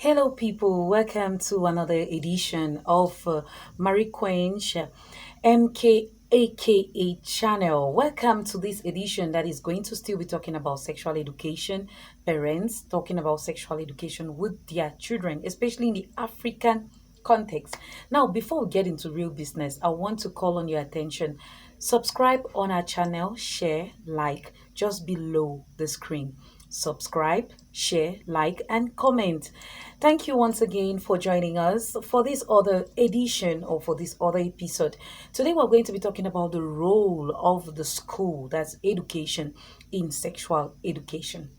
Hello, people. Welcome to another edition of Marie Quench MKAKA channel. Welcome to this edition that is going to still be talking about sexual education, parents talking about sexual education with their children, especially in the African context. Now, before we get into real business, I want to call on your attention. Subscribe on our channel, share, like just below the screen. Subscribe, share, like, and comment. Thank you once again for joining us for this other edition or for this other episode. Today, we're going to be talking about the role of the school, that's education, in sexual education.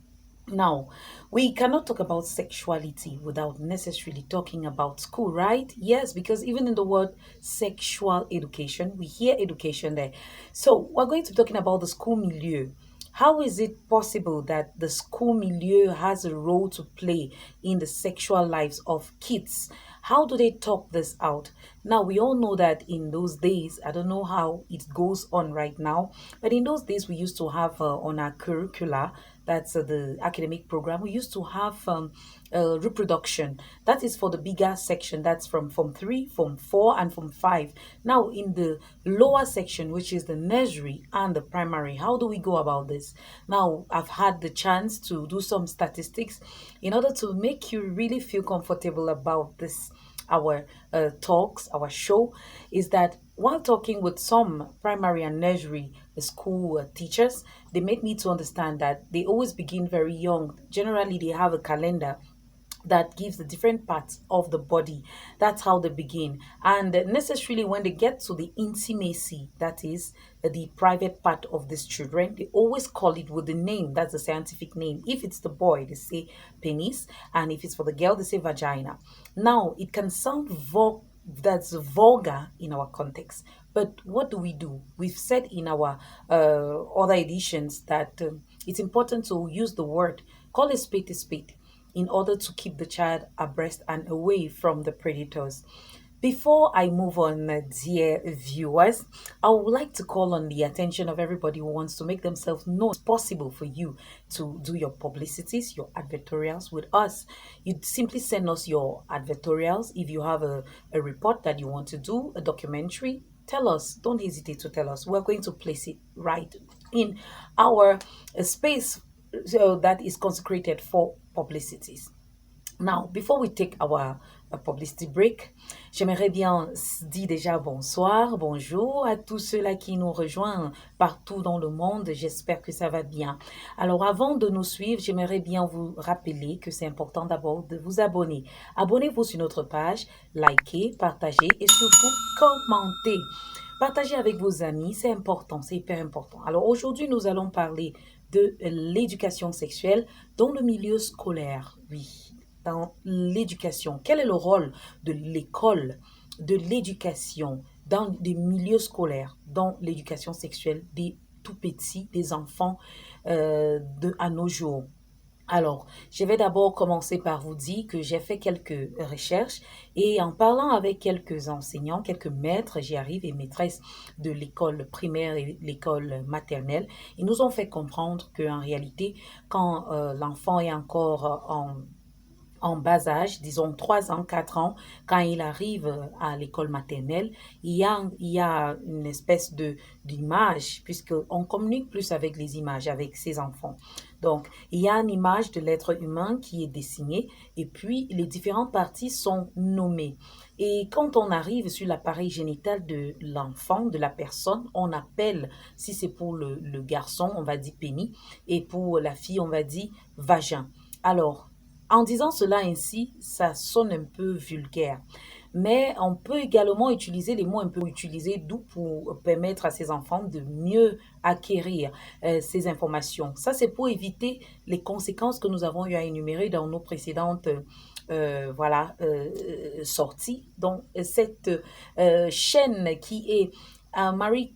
Now, we cannot talk about sexuality without necessarily talking about school, right? Yes, because even in the word sexual education, we hear education there. So, we're going to be talking about the school milieu. How is it possible that the school milieu has a role to play in the sexual lives of kids? How do they talk this out? Now, we all know that in those days, I don't know how it goes on right now, but in those days, we used to have on our curricula, that's the academic program, we used to have reproduction. That is for the bigger section, that's from Form 3, Form 4, and Form 5. Now, in the lower section, which is the nursery and the primary, how do we go about this? Now, I've had the chance to do some statistics in order to make you really feel comfortable about this our talks, our show, is that while talking with some primary and nursery school teachers, they made me to understand that they always begin very young. Generally, they have a calendar that gives the different parts of the body. That's how they begin. And necessarily, when they get to the intimacy, that is the private part of these children, they always call it with the name. That's the scientific name. If it's the boy, they say penis, and if it's for the girl, they say vagina. Now, it can sound that's vulgar in our context. But what do we do? We've said in our other editions that it's important to use the word, call a spade in order to keep the child abreast and away from the predators. Before I move on, dear viewers, I would like to call on the attention of everybody who wants to make themselves known. It's possible for you to do your publicities, your advertorials with us. You simply send us your advertorials. If you have a report that you want to do, a documentary, tell us. Don't hesitate to tell us. We're going to place it right in our space so that is consecrated for publicities. Now, before we take our publicity break, j'aimerais bien dire déjà bonsoir, bonjour à tous ceux-là qui nous rejoignent partout dans le monde. J'espère que ça va bien. Alors, avant de nous suivre, j'aimerais bien vous rappeler que c'est important d'abord de vous abonner. Abonnez-vous sur notre page, likez, partagez et surtout commentez. Partagez avec vos amis, c'est important, c'est hyper important. Alors, aujourd'hui, nous allons parler de l'éducation sexuelle dans le milieu scolaire. Oui, dans l'éducation. Quel est le rôle de l'école, de l'éducation dans des milieux scolaires, dans l'éducation sexuelle des tout petits, des enfants à nos jours? Alors, je vais d'abord commencer par vous dire que j'ai fait quelques recherches et en parlant avec quelques enseignants, quelques maîtres, j'y arrive, et maîtresses de l'école primaire et l'école maternelle, ils nous ont fait comprendre qu'en réalité, quand l'enfant est encore en bas âge, disons 3 ans, 4 ans, quand il arrive à l'école maternelle, il y a une espèce d'image, puisqu'on communique plus avec les images, avec ses enfants. Donc, il y a une image de l'être humain qui est dessinée et puis les différentes parties sont nommées. Et quand on arrive sur l'appareil génital de l'enfant, de la personne, on appelle, si c'est pour le garçon, on va dire pénis, et pour la fille, on va dire vagin. Alors, en disant cela ainsi, ça sonne un peu vulgaire. Mais on peut également utiliser les mots un peu utilisés doux pour permettre à ces enfants de mieux acquérir ces informations. Ça, c'est pour éviter les conséquences que nous avons eu à énumérer dans nos précédentes sorties. Donc, cette chaîne qui est Marie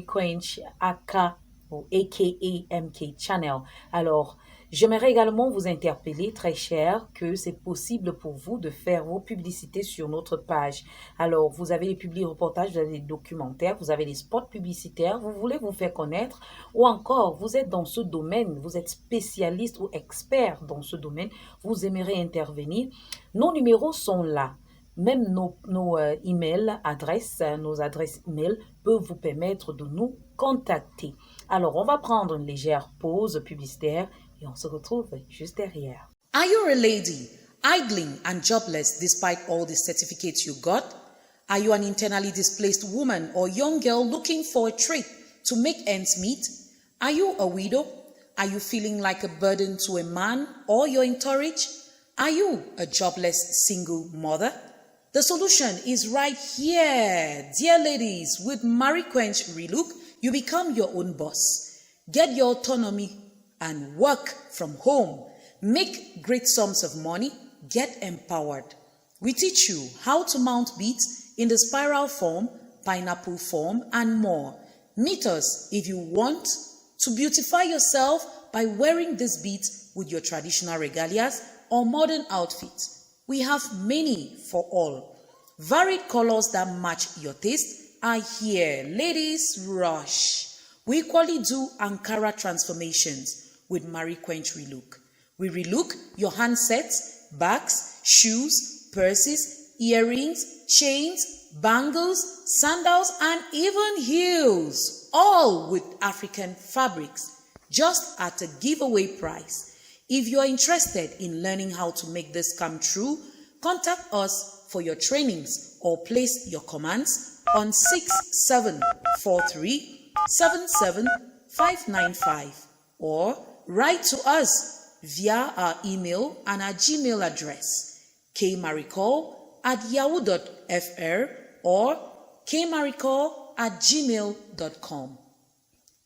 Quench, aka ou AKA MK Channel. Alors, J'aimerais également vous interpeller, très cher, que c'est possible pour vous de faire vos publicités sur notre page. Alors, vous avez les publi-reportages, vous avez les documentaires, vous avez les spots publicitaires, vous voulez vous faire connaître, ou encore, vous êtes dans ce domaine, vous êtes spécialiste ou expert dans ce domaine, vous aimeriez intervenir. Nos numéros sont là. Même nos emails, nos adresses email peuvent vous permettre de nous contacter. Alors, on va prendre une légère pause publicitaire et on se retrouve juste derrière. Are you a lady, idling and jobless despite all the certificates you got? Are you an internally displaced woman or young girl looking for a trade to make ends meet? Are you a widow? Are you feeling like a burden to a man or your entourage? Are you a jobless single mother? The solution is right here. Dear ladies, with Marie Quench Relook, you become your own boss. Get your autonomy and work from home. Make great sums of money. Get empowered. We teach you how to mount beads in the spiral form, pineapple form, and more. Meet us if you want to beautify yourself by wearing these beads with your traditional regalias or modern outfits. We have many for all. Varied colors that match your taste are here. Ladies, rush. We equally do Ankara transformations with Marie Quench Relook. We relook your handsets, bags, shoes, purses, earrings, chains, bangles, sandals, and even heels, all with African fabrics, just at a giveaway price. If you are interested in learning how to make this come true, contact us for your trainings or place your commands on 6743 77595 or write to us via our email and our Gmail address kmaricall@yahoo.fr or kmaricall@gmail.com.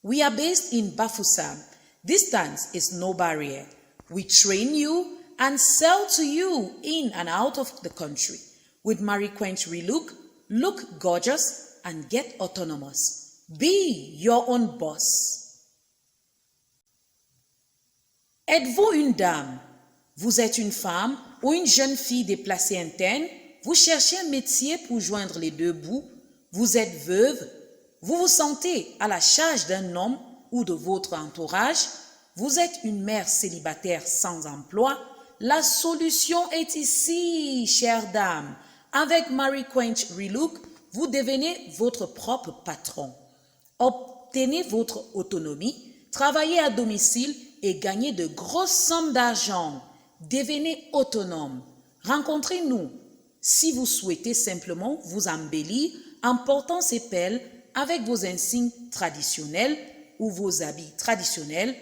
We are based in Bafoussam. Distance is no barrier. We train you and sell to you in and out of the country. With Marie Quench Relook, look gorgeous and get autonomous. Be your own boss. Êtes-vous une dame? Vous êtes une femme ou une jeune fille déplacée interne? Vous cherchez un métier pour joindre les deux bouts? Vous êtes veuve? Vous vous sentez à la charge d'un homme ou de votre entourage? Vous êtes une mère célibataire sans emploi? La solution est ici, chère dame. Avec Marie Quench Relook, vous devenez votre propre patron. Obtenez votre autonomie, travaillez à domicile et gagnez de grosses sommes d'argent. Devenez autonome. Rencontrez-nous si vous souhaitez simplement vous embellir en portant ces perles avec vos insignes traditionnels ou vos habits traditionnels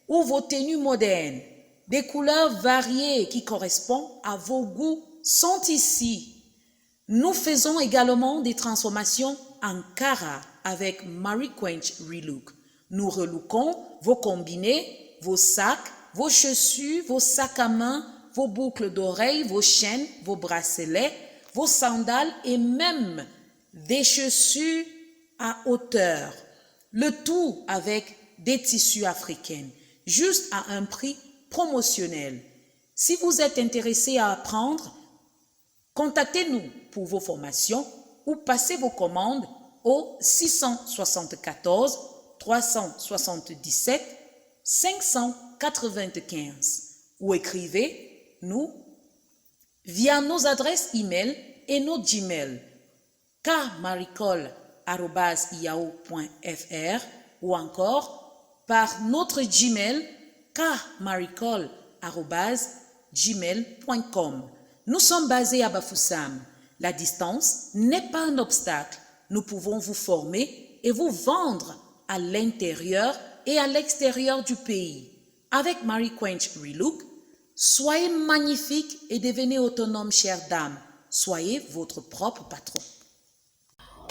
ou vos tenues modernes. Des couleurs variées qui correspondent à vos goûts sont ici. Nous faisons également des transformations en Ankara avec Marie Quench Relook. Nous relookons vos combinés, vos sacs, vos chaussures, vos sacs à main, vos boucles d'oreilles, vos chaînes, vos bracelets, vos sandales et même des chaussures à hauteur. Le tout avec des tissus africains, juste à un prix promotionnel. Si vous êtes intéressé à apprendre, contactez-nous pour vos formations ou passez vos commandes au 674 377 595 ou écrivez-nous via nos adresses email et nos Gmail kmaricol@yahoo.fr ou encore par notre Gmail kmaricol@gmail.com. Nous sommes basés à Bafoussam. La distance n'est pas un obstacle. Nous pouvons vous former et vous vendre à l'intérieur et à l'extérieur du pays. Avec Marie Quench Relook, soyez magnifique et devenez autonome, chère dame. Soyez votre propre patron.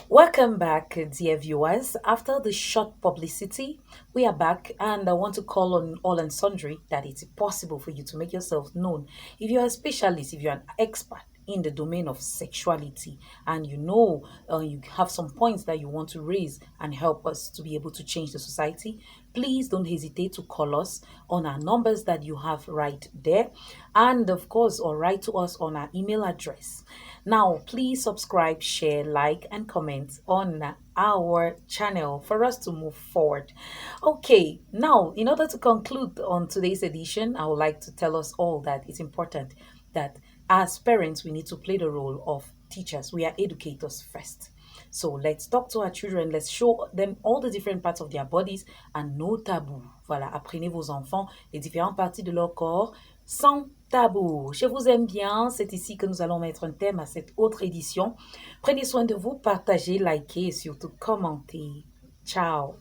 Welcome back, dear viewers. After the short publicity, we are back, and I want to call on all and sundry that it's possible for you to make yourself known. If you're a specialist, if you're an expert in the domain of sexuality, and you have some points that you want to raise and help us to be able to change the society, please don't hesitate to call us on our numbers that you have right there, and of course, or write to us on our email address. Now, please subscribe, share, like, and comment on our channel for us to move forward. Okay, now, in order to conclude on today's edition, I would like to tell us all that it's important that as parents, we need to play the role of teachers. We are educators first. So let's talk to our children. Let's show them all the different parts of their bodies and no tabou. Voilà, apprenez vos enfants les différentes parties de leur corps sans tabou. Je vous aime bien. C'est ici que nous allons mettre un thème à cette autre édition. Prenez soin de vous, partagez, likez et surtout commentez. Ciao.